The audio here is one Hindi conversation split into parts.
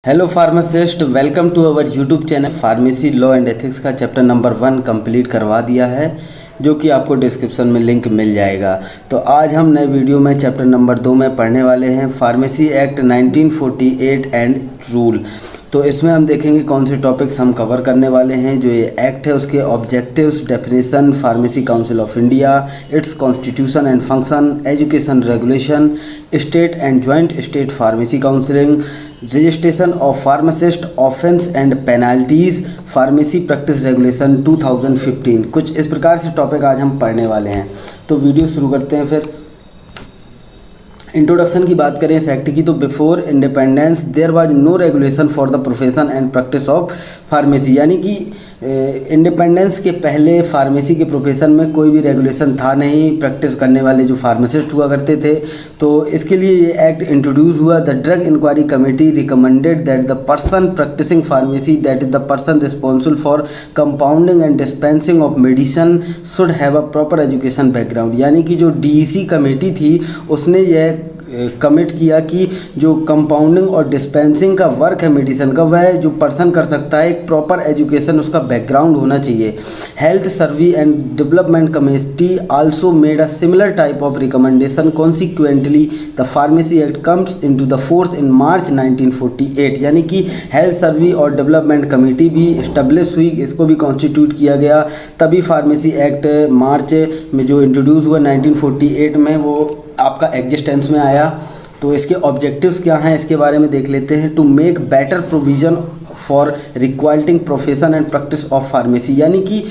Hello pharmacist, welcome to our YouTube channel. Pharmacy law and ethics का चैप्टर नंबर 1 कंप्लीट करवा दिया है, जो कि आपको डिस्क्रिप्शन में लिंक मिल जाएगा। तो आज हम नए वीडियो में चैप्टर नंबर 2 में पढ़ने वाले हैं फार्मेसी एक्ट 1948 एंड रूल। तो इसमें हम देखेंगे कौन से टॉपिक्स हम कवर करने वाले हैं। जो ये एक्ट है उसके objectives, definition, pharmacy council of India, it's constitution and function, education regulation, state and joint state pharmacy counselling, registration of pharmacist, offence and penalties, pharmacy practice regulation 2015। कुछ इस प्रकार से टॉपिक आज हम पढ़ने वाले हैं। तो वीडियो शुरू करते हैं। फिर इंट्रोडक्शन की बात करें इस एक्ट की, तो before independence there was no regulation for the profession and practice of pharmacy. यानी कि इंडिपेंडेंस के पहले फार्मेसी के प्रोफेशन में कोई भी रेगुलेशन था नहीं। प्रैक्टिस करने वाले जो फार्मासिस्ट हुआ करते थे, तो इसके लिए ये एक्ट इंट्रोड्यूस हुआ। The drug inquiry committee recommended that the person practicing pharmacy, that is the person responsible for compounding and dispensing of medicine, should have a proper education background. यानी कि जो डीईसी कमेटी थी उसने यह कमिट किया कि जो कंपाउंडिंग और डिस्पेंसिंग का वर्क है मेडिसिन का, वह जो पर्सन कर सकता है, एक प्रॉपर एजुकेशन उसका बैकग्राउंड होना चाहिए। Health service and development committee also made a similar type of recommendation. Consequently the pharmacy act comes into the force in March 1948। यानी कि हेल्थ सर्विस और डेवलपमेंट कमेटी भी इस्टेब्लिश हुई, इसको भी कॉन्स्टिट्यूट किया गया। तभी फार्मेसी एक्ट मार्च में जो इंट्रोड्यूस हुआ 1948 में, वो आपका एग्जिस्टेंस में आया। तो इसके ऑब्जेक्टिव्स क्या हैं इसके बारे में देख लेते हैं। To make better provision for requiring profession and practice of pharmacy. यानी कि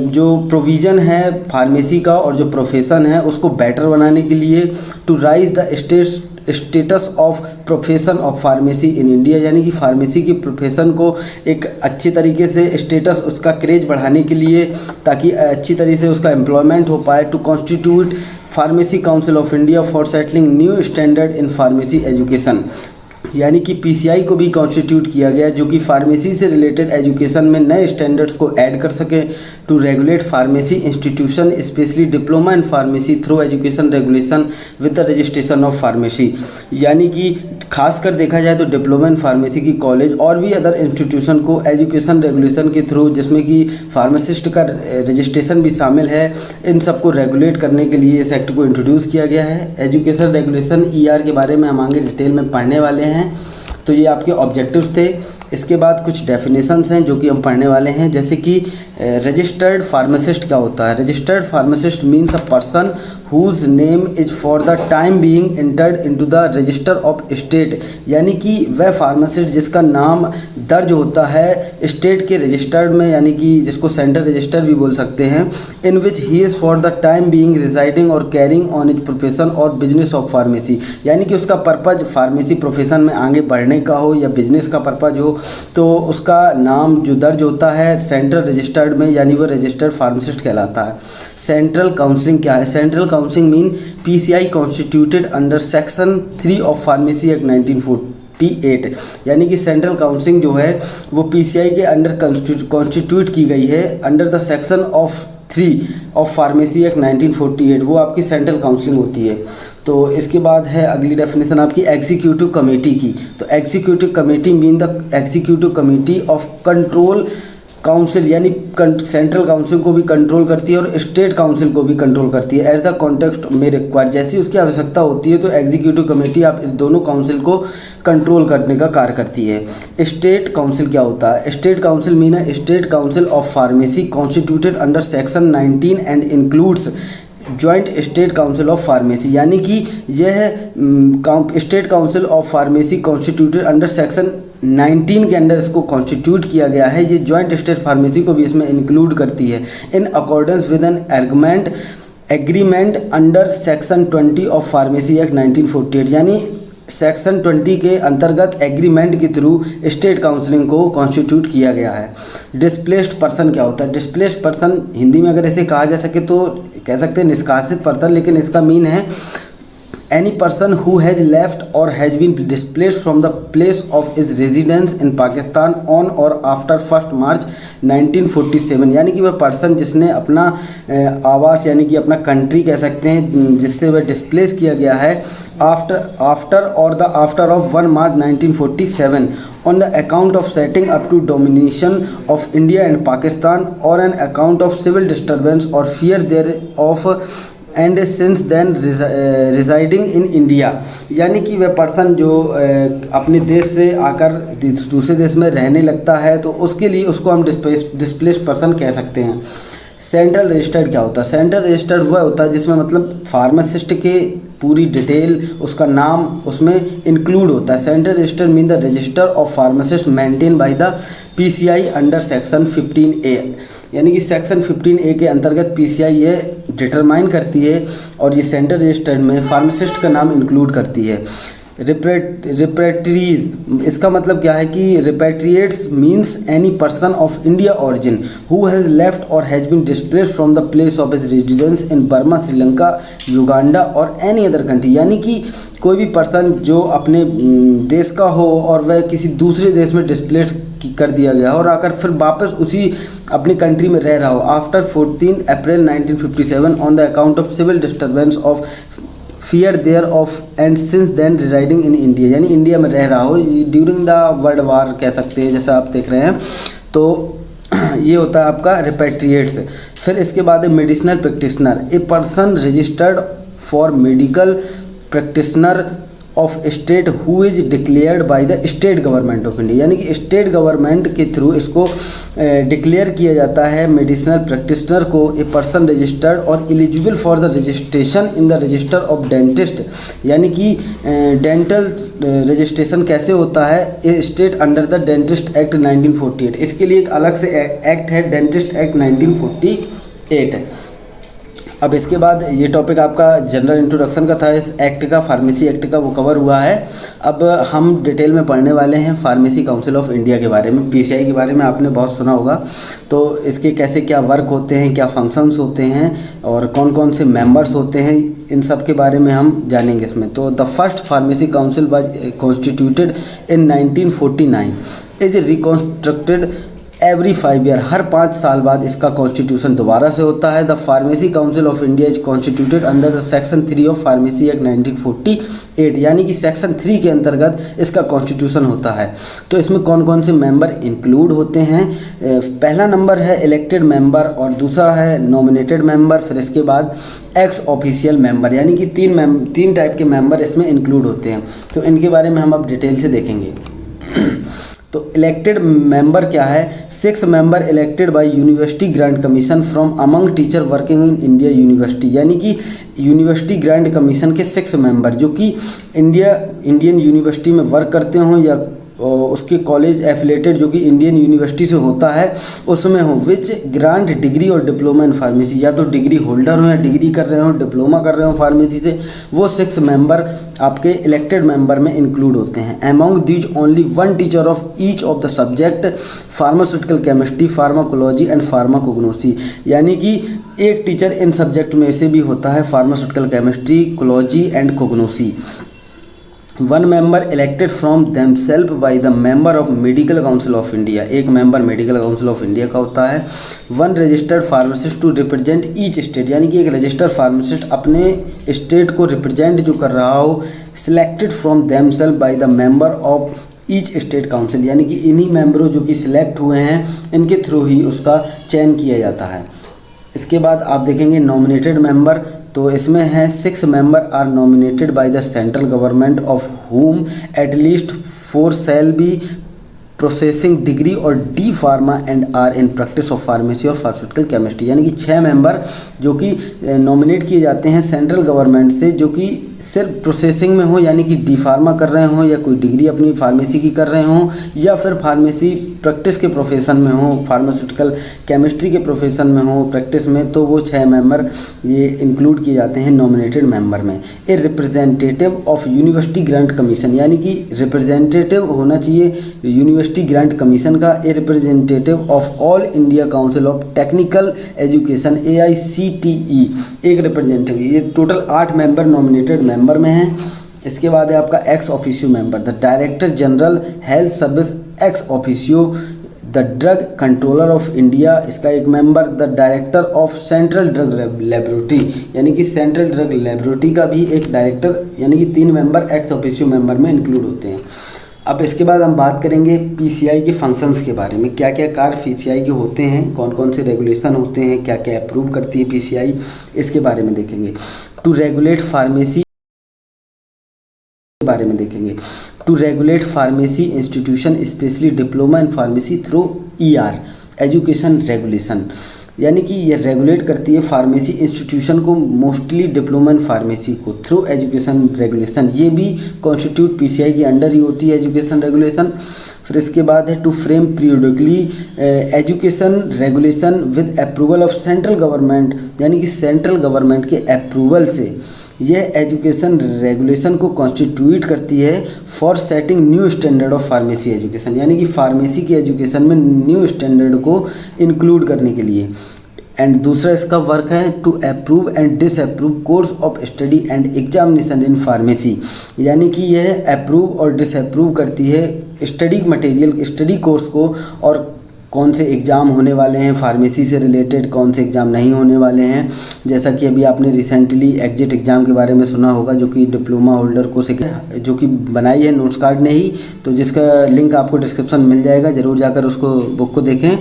जो प्रोविज़न है फार्मेसी का और जो प्रोफेशन है उसको बेटर बनाने के लिए। To raise the status of profession of pharmacy in India. यानी कि फार्मेसी की प्रोफेशन को एक अच्छे तरीके से स्टेटस, उसका क्रेज बढ़ाने के लिए, ताकि अच्छी तरीके से उसका एम्प्लॉयमेंट हो पाए। To constitute pharmacy council of India for settling new standard in pharmacy education. यानी कि पीसीआई को भी कॉन्स्टिट्यूट किया गया, जो कि फार्मेसी से रिलेटेड एजुकेशन में नए स्टैंडर्ड्स को ऐड कर सके। To regulate pharmacy institution specially diploma in pharmacy through education regulation with the registration of pharmacy. यानी कि खासकर देखा जाए तो डिप्लोमा इन फार्मेसी की कॉलेज और भी अदर इंस्टीट्यूशन को एजुकेशन रेगुलेशन के थ्रू, जिसमें कि फार्मासिस्ट का रजिस्ट्रेशन भी शामिल है, इन सबको रेगुलेट करने के लिए इस एक्ट को इंट्रोड्यूस किया गया है। एजुकेशन रेगुलेशन ईआर के बारे में हम आगे डिटेल में पढ़ने वाले हैं। तो ये आपके ऑब्जेक्टिव्स थे। इसके बाद कुछ डेफिनेशंस हैं जो कि हम पढ़ने वाले हैं, जैसे कि रजिस्टर्ड फार्मासिस्ट क्या होता है। Registered pharmacist means a person whose name is for the time being entered into the register of state. यानी कि वह फार्मासिस्ट जिसका नाम दर्ज होता है स्टेट के रजिस्टर्ड में, यानी कि जिसको सेंट्रल रजिस्टर भी बोल सकते हैं, in which he is for the time being residing or carrying on his profession or business of pharmacy. यानी कि उसका पर्पज़ फार्मेसी प्रोफेशन में आगे बढ़ने का हो या बिजनेस का पर्पज़ हो, तो उसका नाम जो दर्ज होता है सेंट्रल रजिस्टर्ड में, यानी वो रजिस्टर्ड फार्मासिस्ट कहलाता है। सेंट्रल काउंसलिंग क्या है। Central counselling mean PCI constituted under section 3 of pharmacy act 1948। यानी कि सेंट्रल काउंसलिंग जो है वो पीसीआई के अंडर कॉन्स्टिट्यूट की गई है under the section of 3 of pharmacy act 1948। वो आपकी सेंट्रल काउंसलिंग होती है। तो इसके बाद है अगली डेफिनेशन आपकी एग्जीक्यूटिव कमेटी की। तो executive committee mean the executive committee of control council. यानी सेंट्रल काउंसिल को भी कंट्रोल करती है और स्टेट काउंसिल को भी कंट्रोल करती है। एज द कॉन्टेक्स्ट में रिक्वायर, जैसी उसकी आवश्यकता होती है तो एग्जीक्यूटिव कमेटी आप दोनों काउंसिल को कंट्रोल करने का कार्य करती है। स्टेट काउंसिल क्या होता है। स्टेट काउंसिल मीन है state council of pharmacy constituted under section 19 and includes joint state council of pharmacy. यानी कि यह state council of pharmacy constituted under section 19 के अंदर इसको कॉन्स्टिट्यूट किया गया है। ये जॉइंट स्टेट फार्मेसी को भी इसमें इंक्लूड करती है in accordance with an agreement under section 20 of pharmacy act 1948। यानी सेक्शन 20 के अंतर्गत एग्रीमेंट के थ्रू स्टेट काउंसलिंग को कॉन्स्टिट्यूट किया गया है। डिस्प्लेस्ड पर्सन क्या होता है। डिस्प्लेस्ड पर्सन हिंदी में अगर इसे कहा जा सके तो कह सकते हैं निष्कासित पर्सन, लेकिन इसका मीन है any person who has left or has been displaced from the place of his residence in Pakistan on or after 1st March 1947, यानी कि वह पर्सन जिसने अपना आवास यानी कि अपना कंट्री कह सकते हैं जिससे वह डिस्प्लेस किया गया है after of 1 March 1947 on the account of setting up to domination of India and Pakistan or an account of civil disturbance or fear thereof and since then residing in India, यानी कि वह पर्सन जो अपने देश से आकर दूसरे देश में रहने लगता है तो उसके लिए उसको हम डिस्प्लेस्ड पर्सन कह सकते हैं। सेंट्रल रजिस्टर्ड क्या होता है? सेंट्रल रजिस्टर्ड वह होता है जिसमें मतलब फार्मासिस्ट के पूरी डिटेल उसका नाम उसमें इंक्लूड होता है। Central register mean the register of pharmacist maintain by the PCI under section 15A, यानी कि सेक्शन 15A के अंतर्गत पीसीआई ये डिटरमाइन करती है और ये सेंट्रल रजिस्टर में फार्मासिस्ट का नाम इंक्लूड करती है। रिपेट्रीज इसका मतलब क्या है कि repatriates means any person of India origin who has left और has been displaced from the place of his residence in Burma, Sri Lanka, Uganda और एनी अदर कंट्री, यानी कि कोई भी पर्सन जो अपने देश का हो और वह किसी दूसरे देश में डिस्प्लेस्ड कर दिया गया और आकर फिर वापस उसी अपनी कंट्री में रह रहा हो after 14 April 1957 on the account of civil disturbance of fear thereof and since then residing in India, यानी इंडिया में रह रहा हो ड्यूरिंग द वर्ल्ड वार कह सकते हैं जैसा आप देख रहे हैं। तो ये होता है आपका रिपेट्रिएट्स। फिर इसके बाद है medicinal practitioner, a person registered for medical practitioner of state who is declared by the state government of India, यानी कि स्टेट गवर्नमेंट के थ्रू इसको डिक्लेयर किया जाता है मेडिसिनल प्रैक्टिशनर को। A person registered or eligible for the registration in the register of dentist, यानी कि डेंटल रजिस्ट्रेशन कैसे होता है? A state under the dentist act 1948, इसके लिए एक अलग से एक्ट है डेंटिस्ट एक्ट 1948। अब इसके बाद ये टॉपिक आपका जनरल इंट्रोडक्शन का था इस एक्ट का, फार्मेसी एक्ट का, वो कवर हुआ है। अब हम डिटेल में पढ़ने वाले हैं फार्मेसी काउंसिल ऑफ इंडिया के बारे में। पीसीआई के बारे में आपने बहुत सुना होगा, तो इसके कैसे क्या वर्क होते हैं, क्या फंक्शंस होते हैं और कौन कौन से मेंबर्स होते हैं, इन सब के बारे में हम जानेंगे इसमें। तो the first pharmacy council was constituted in 1949, is reconstructed every 5 year, हर 5 साल बाद इसका कॉन्स्टिट्यूशन दोबारा से होता है। The pharmacy council of India is constituted under the section 3 of pharmacy act 1948, यानी कि सेक्शन 3 के अंतर्गत इसका कॉन्स्टिट्यूशन होता है। तो इसमें कौन कौन से मेंबर इंक्लूड होते हैं? पहला नंबर है इलेक्टेड मेंबर और दूसरा है नॉमिनेटेड मेंबर, फिर इसके बाद एक्स ऑफिशियल मेंबर, यानी कि 3 टाइप के मेंबर इसमें इंक्लूड होते हैं। तो इनके बारे में हम अब डिटेल से देखेंगे। तो इलेक्टेड मेंबर क्या है? 6 member elected bye university grant commission from among teacher working in India university, यानी कि यूनिवर्सिटी ग्रांट कमीशन के 6 मेंबर जो कि इंडियन यूनिवर्सिटी में वर्क करते हों या उसके कॉलेज एफिलेटेड जो कि इंडियन यूनिवर्सिटी से होता है उसमें हो, विच ग्रांट डिग्री और डिप्लोमा इन फार्मेसी, या तो डिग्री होल्डर हो या डिग्री कर रहे हो, डिप्लोमा कर रहे हो फार्मेसी से, वो 6 मेंबर आपके इलेक्टेड मेंबर में इंक्लूड होते हैं। Among these only 1 teacher of each of the subject pharmaceutical chemistry, pharmacology and pharmacognosy, यानी कि एक टीचर इन सब्जेक्ट में से भी होता है pharmaceutical chemistry, pharmacology and pharmacognosy. 1 member elected from themselves by the member of medical council of India, एक member medical council of India का होता है। 1 registered pharmacist to represent each state, यानी कि एक रजिस्टर्ड फार्मासिस्ट अपने स्टेट को रिप्रेजेंट जो कर रहा हो, selected from themselves by the member of each state council, यानी कि इन्हीं मेंबरों जो कि सिलेक्ट हुए हैं इनके थ्रू ही उसका चयन किया जाता है। इसके बाद आप देखेंगे नॉमिनेटेड मेंबर, तो इसमें है 6 member are nominated by the central government of whom at least 4 shall be possessing degree or D pharma and are in practice of pharmacy or pharmaceutical chemistry, यानी कि 6 मेंबर जो कि नॉमिनेट किए जाते हैं सेंट्रल गवर्नमेंट से जो कि सिर्फ प्रोसेसिंग में हो, यानी कि डी फार्मा कर रहे हों या कोई डिग्री अपनी फार्मेसी की कर रहे हों या फिर फार्मेसी प्रैक्टिस के प्रोफेशन में हो, फार्मास्यूटिकल केमिस्ट्री के प्रोफेशन में हो प्रैक्टिस में, तो वो 6 मेंबर ये इंक्लूड किए जाते हैं नॉमिनेटेड मेंबर में। A representative of university grant commission, यानी कि रिप्रेजेंटेटिव होना चाहिए यूनिवर्सिटी ग्रांट कमीशन का। A representative of all India council of technical education AICTE, एक रिप्रेजेंटेटिव। ये टोटल 8 मेंबर नॉमिनेटेड मेंबर में हैं। इसके बाद है आपका ex officio member, the director general health service ex officio, the drug controller of India, इसका एक member, the director of central drug laboratory, यानी कि सेंट्रल ड्रग लेबोरेटरी का भी एक डायरेक्टर, यानी कि 3 मेंबर एक्स ऑफिशियो मेंबर में इंक्लूड होते हैं। अब इसके बाद हम बात करेंगे पीसीआई के फंक्शंस के बारे में, क्या क्या कार्य पीसीआई के होते हैं, कौन कौन से रेगुलेशन होते हैं, क्या क्या अप्रूव करती है पीसीआई, इसके बारे में देखेंगे। टू रेगुलेट फार्मेसी के बारे में देखेंगे। To regulate pharmacy institution specially diploma in pharmacy through ER education regulation, यानी कि ये रेगुलेट करती है फार्मेसी इंस्टीट्यूशन को, मोस्टली डिप्लोमा इन फार्मेसी को, थ्रू एजुकेशन रेगुलेशन। ये भी कॉन्स्टिट्यूट पीसीआई के अंडर ही होती है एजुकेशन रेगुलेशन। फिर इसके बाद है to frame periodically education regulation with approval of central government, यानी कि सेंट्रल गवर्नमेंट के अप्रूवल से यह एजुकेशन रेगुलेशन को कॉन्स्टिट्यूट करती है for setting new standard of pharmacy education, यानी कि फार्मेसी की एजुकेशन में न्यू स्टैंडर्ड को इंक्लूड करने के लिए। एंड दूसरा इसका वर्क है to approve and disapprove course of study and examination in pharmacy, यानी कि यह अप्रूव और डिसअप्रूव करती है स्टडी मटेरियल, स्टडी कोर्स को, और कौन से एग्ज़ाम होने वाले हैं फार्मेसी से रिलेटेड, कौन से एग्ज़ाम नहीं होने वाले हैं। जैसा कि अभी आपने रिसेंटली एग्जिट एग्ज़ाम के बारे में सुना होगा, जो कि डिप्लोमा होल्डर को जो कि बनाई है नोट्स कार्ड ने ही, तो जिसका लिंक आपको डिस्क्रिप्शन में मिल जाएगा, ज़रूर जाकर उसको बुक को देखें।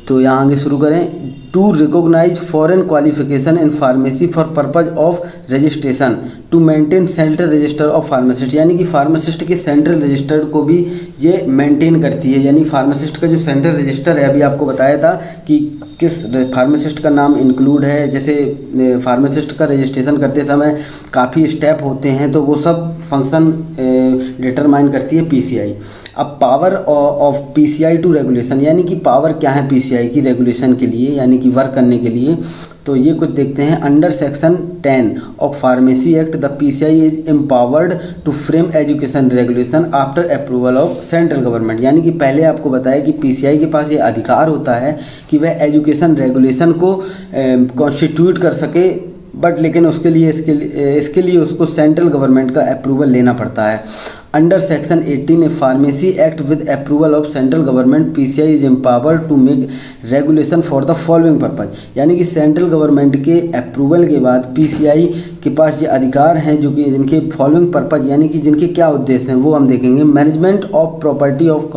तो यहाँ आगे शुरू करें। To recognize foreign qualification in pharmacy for purpose of registration to maintain central register of pharmacist, यानी कि फार्मासिस्ट के सेंट्रल रजिस्टर को भी ये मेंटेन करती है, यानी फार्मासिस्ट का जो सेंट्रल रजिस्टर है, अभी आपको बताया था कि किस फार्मासिस्ट का नाम इंक्लूड है। जैसे फार्मासिस्ट का रजिस्ट्रेशन करते समय काफ़ी स्टेप होते हैं, तो वो सब फंक्शन डिटरमाइन करती है पीसीआई। अब power of PCI to regulation, यानी कि पावर क्या है पीसीआई की रेगुलेशन के लिए, यानी कि वर्क करने के लिए, तो ये कुछ देखते हैं। Under section 10 of pharmacy act the PCI is empowered to frame education regulation after approval of central government, यानी कि पहले आपको बताया कि पीसीआई के पास ये अधिकार होता है कि वह एजुकेशन रेगुलेशन को कॉन्स्टिट्यूट कर सके, बट लेकिन इसके लिए उसको सेंट्रल गवर्नमेंट का अप्रूवल लेना पड़ता है। Under section 18 A pharmacy act with approval of central government PCI is empowered to make regulation for the following purpose, यानी कि सेंट्रल गवर्नमेंट के अप्रूवल के बाद पीसीआई के पास ये अधिकार हैं जो कि जिनके फॉलोइंग पर्पज, यानी कि जिनके क्या उद्देश्य हैं वो हम देखेंगे। Management of property of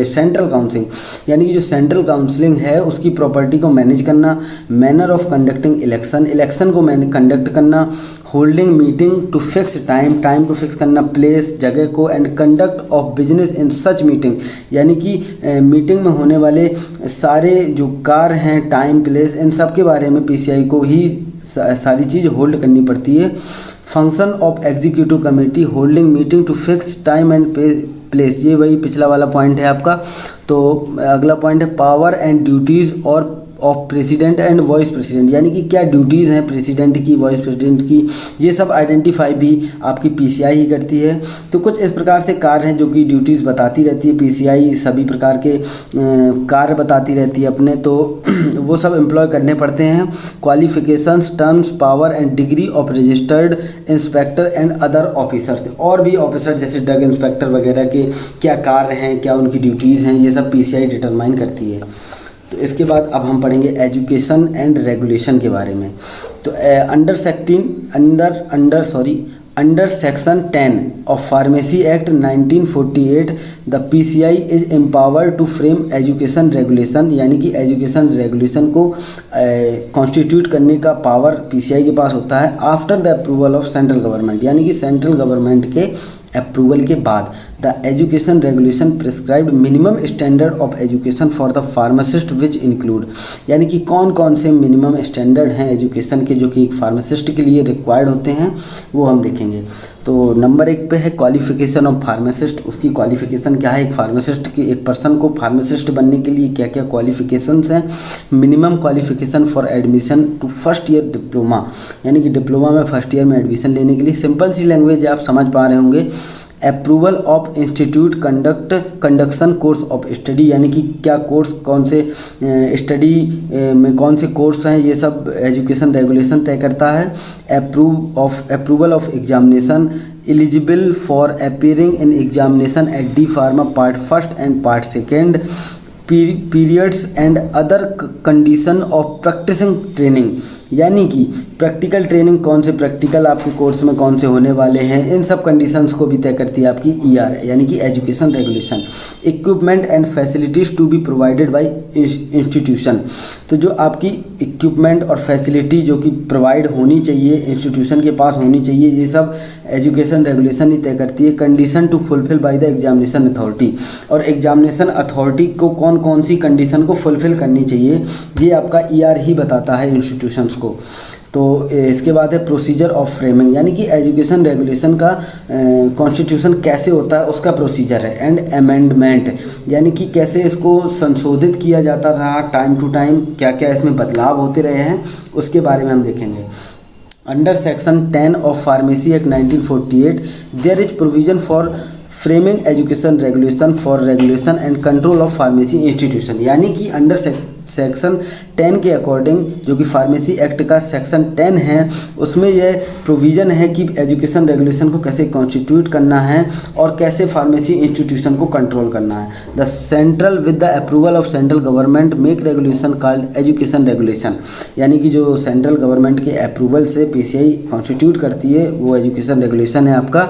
central counselling, यानी कि जो सेंट्रल काउंसिलिंग है उसकी प्रॉपर्टी को मैनेज करना। मैनर ऑफ कंडक्टिंग इलेक्शन को कंडक्ट करना। Holding meeting to fix time को फिक्स करना। प्लेस, जगह को, and conduct of business in such meeting, यानी कि मीटिंग में होने वाले सारे जो कार्य हैं, टाइम, प्लेस, इन सब के बारे में पीसीआई को ही सारी चीज़ होल्ड करनी पड़ती है। Function of executive committee holding meeting to fix time and place, ये वही पिछला वाला पॉइंट है आपका। तो अगला पॉइंट है पावर एंड ड्यूटीज़ और of president and vice president, यानी कि क्या ड्यूटीज़ हैं प्रेसिडेंट की, वाइस प्रेसिडेंट की, ये सब आइडेंटिफाई भी आपकी पीसीआई ही करती है। तो कुछ इस प्रकार से कार्य हैं जो कि ड्यूटीज़ बताती रहती है पीसीआई, सभी प्रकार के कार्य बताती रहती है अपने, तो वो सब एम्प्लॉय करने पड़ते हैं। Qualifications, terms, power and degree of registered inspector and other officers, और भी ऑफिसर जैसे ड्रग इंस्पेक्टर वगैरह के क्या कार्य हैं, क्या उनकी ड्यूटीज़ हैं, ये सब पीसीआई डिटरमाइन करती है। तो इसके बाद अब हम पढ़ेंगे एजुकेशन एंड रेगुलेशन के बारे में। तो under section 10 of pharmacy act 1948 the PCI is empowered to frame education regulation, यानी कि एजुकेशन रेगुलेशन को कॉन्स्टिट्यूट करने का पावर पीसीआई के पास होता है after the approval of central government, यानी कि सेंट्रल गवर्नमेंट के अप्रूवल के बाद। The education regulation prescribed minimum standard of education for the pharmacist which include, यानी कि कौन कौन से मिनिमम स्टैंडर्ड हैं एजुकेशन के जो कि एक फार्मासिस्ट के लिए रिक्वायर्ड होते हैं, वो हम देखेंगे। तो नंबर 1 पे है क्वालिफिकेशन ऑफ फार्मासिस्ट, उसकी क्वालिफिकेशन क्या है, एक फार्मासिस्ट की, एक पर्सन को फार्मासिस्ट बनने के लिए क्या क्या क्वालिफिकेशंस हैं। Minimum qualification for admission to first year diploma, यानी कि डिप्लोमा में फर्स्ट ईयर में एडमिशन लेने के लिए। सिंपल सी लैंग्वेज आप समझ पा रहे होंगे approval of institute conduction course of study, यानी कि क्या कोर्स, कौन से स्टडी में कौन से कोर्स हैं, ये सब एजुकेशन रेगुलेशन तय करता है। Approval of examination eligible for appearing in examination at D pharma part first and part second, periods and other condition of practicing training, यानी कि प्रैक्टिकल ट्रेनिंग, कौन से प्रैक्टिकल आपके कोर्स में कौन से होने वाले हैं, इन सब कंडीशंस को भी तय करती है आपकी ER यानी कि education regulation. Equipment and facilities to be provided by institution, तो जो आपकी इक्विपमेंट और फैसिलिटी जो कि प्रोवाइड होनी चाहिए, इंस्टीट्यूशन के पास होनी चाहिए, ये सब एजुकेशन रेगुलेशन ही तय करती है। Condition to fulfil by the examination authority, और एग्जामिनेशन अथॉरिटी को कौन कौन सी कंडीशन को फुलफिल करनी चाहिए ये आपका ER ही बताता है इंस्टीट्यूशंस को। तो इसके बाद है प्रोसीजर ऑफ फ्रेमिंग, यानी कि एजुकेशन रेगुलेशन का कॉन्स्टिट्यूशन कैसे होता है उसका प्रोसीजर है। एंड अमेंडमेंट, यानी कि कैसे इसको संशोधित किया जाता रहा टाइम टू टाइम, क्या क्या इसमें बदलाव होते रहे हैं उसके बारे में हम देखेंगे। Under section 10 of pharmacy act 1948 there is provision for framing education regulation for regulation and control of pharmacy institution, यानी कि अंडर सेक्शन 10 के अकॉर्डिंग, जो कि फार्मेसी एक्ट का सेक्शन 10 है, उसमें यह प्रोविज़न है कि एजुकेशन रेगुलेशन को कैसे कॉन्स्टिट्यूट करना है और कैसे फार्मेसी इंस्टीट्यूशन को कंट्रोल करना है। The central with the approval of central government make regulation called education regulation, यानी कि जो सेंट्रल गवर्नमेंट के अप्रूवल से PCI कॉन्स्टिट्यूट करती है वो एजुकेशन रेगुलेशन है आपका।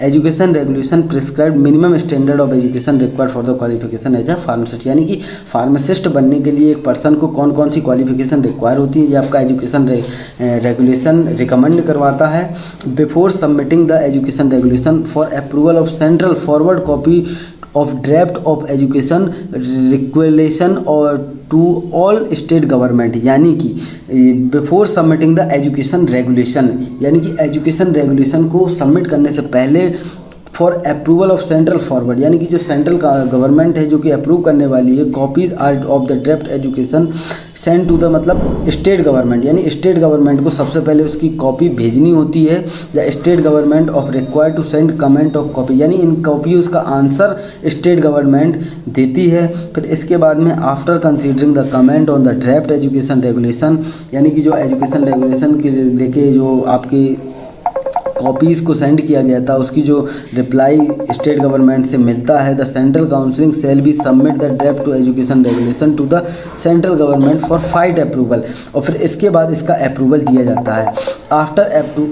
Education regulation prescribe minimum standard of education required for the qualification as a pharmacist, यानी कि फार्मासिस्ट बनने के लिए पर्सन को कौन कौन सी क्वालिफिकेशन रिक्वायर होती है ये आपका एजुकेशन रेगुलेशन रिकमेंड करवाता है। Before submitting the education regulation for approval of central forward copy of draft of education regulation और टू ऑल स्टेट गवर्नमेंट, यानी कि before submitting the education regulation, यानी कि एजुकेशन रेगुलेशन को सबमिट करने से पहले for approval of central forward, यानी कि जो सेंट्रल गवर्नमेंट है जो कि अप्रूव करने वाली है, copies are of the draft education send to the, मतलब स्टेट गवर्नमेंट, यानी स्टेट गवर्नमेंट को सबसे पहले उसकी कॉपी भेजनी होती है। The state government of required to send comment of copy, यानी इन कॉपीज का आंसर स्टेट गवर्नमेंट देती है। फिर इसके बाद में after considering the comment on the draft education regulation, यानी कि जो एजुकेशन रेगुलेशन के लेके जो आपकी कॉपीज़ को सेंड किया गया था उसकी जो रिप्लाई स्टेट गवर्नमेंट से मिलता है, the central counselling cell be submit the draft to education regulation to the central government for fight approval, और फिर इसके बाद इसका अप्रूवल दिया जाता है। After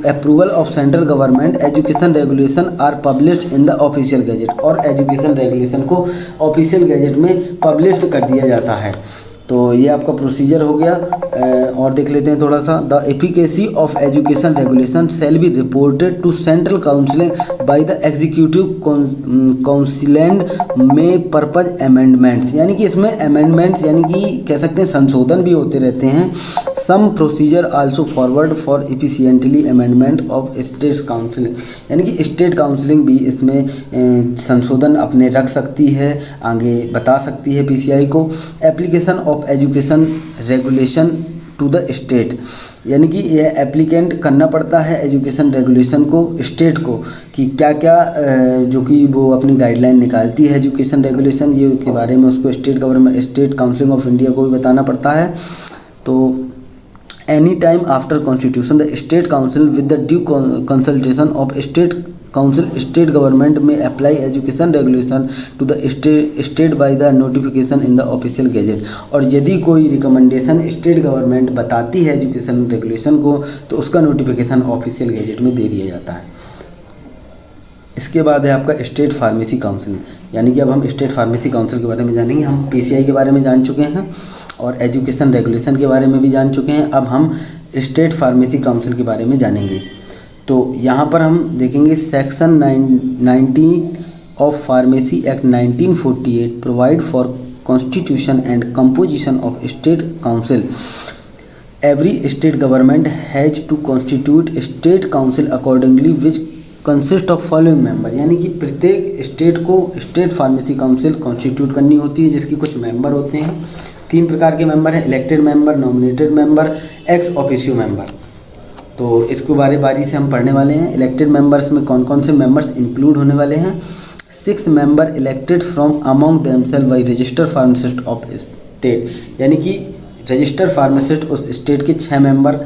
approval of central government education regulation are published in the official gazette, और एजुकेशन रेगुलेशन को ऑफिशियल गैजेट में पब्लिश्ड कर दिया जाता है। तो ये आपका प्रोसीजर हो गया। और देख लेते हैं थोड़ा सा। The efficacy of education regulation shall be reported to central council by the executive council and में पर्पज अमेंडमेंट्स, यानी कि इसमें अमेंडमेंट्स यानी कि कह सकते हैं संशोधन भी होते रहते हैं। Some procedure also forward for efficiently amendment of state counselling, यानी कि स्टेट काउंसिलिंग भी इसमें संशोधन अपने रख सकती है, आगे बता सकती है PCI को। Application of education regulation to the state, यानी कि यह एप्लीकेंट करना पड़ता है एजुकेशन रेगुलेशन को स्टेट को कि क्या क्या जो कि वो अपनी गाइडलाइन निकालती है एजुकेशन रेगुलेशन, ये के बारे में उसको state government state counselling of India को भी बताना पड़ता है। तो any time after constitution the state council with the due consultation of state council state government may apply education regulation to the state by the notification in the official gazette, और यदि कोई रिकमेंडेशन स्टेट गवर्नमेंट बताती है एजुकेशन रेगुलेशन को तो उसका नोटिफिकेशन ऑफिशियल गैजेट में दे दिया जाता है। इसके बाद है आपका स्टेट फार्मेसी काउंसिल, यानी कि अब हम स्टेट फार्मेसी काउंसिल के बारे में जानेंगे। हम PCI के बारे में जान चुके हैं और एजुकेशन रेगुलेशन के बारे में भी जान चुके हैं, अब हम स्टेट फार्मेसी काउंसिल के बारे में जानेंगे। तो यहाँ पर हम देखेंगे section 19 of pharmacy act 1948 provide for constitution and composition of state council. Every state government has to constitute state council accordingly which consist of following member, यानी कि प्रत्येक स्टेट को स्टेट फार्मेसी काउंसिल कॉन्स्टिट्यूट करनी होती है जिसकी कुछ मेंबर होते हैं। 3 प्रकार के मेंबर हैं, elected member, nominated member, ex officio member. तो इसको बारी बारी से हम पढ़ने वाले हैं। इलेक्टेड मेंबर्स में कौन कौन से मेंबर्स इंक्लूड होने वाले हैं। 6 member elected from among themselves by register pharmacist of state, यानी कि रजिस्टर फार्मासिस्ट उस स्टेट के 6 मेंबर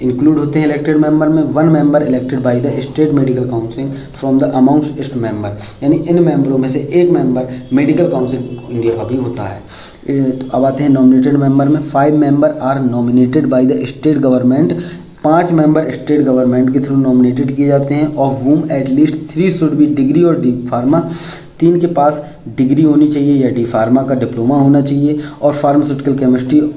इंक्लूड होते हैं इलेक्टेड मेंबर में। 1 member elected by the state medical council from the amongst member, यानी इन मेंबरों में से एक मेंबर मेडिकल काउंसिल इंडिया का भी होता है। तो अब आते हैं नॉमिनेटेड मेंबर में। 5 member are nominated by the state government, 5 member state government के थ्रू नॉमिनेटेड किए जाते हैं। Of whom at least 3 should be degree or D pharma, 3 के पास डिग्री होनी चाहिए या डी फार्मा का डिप्लोमा होना चाहिए, और फार्मास्यूटिकल केमिस्ट्री और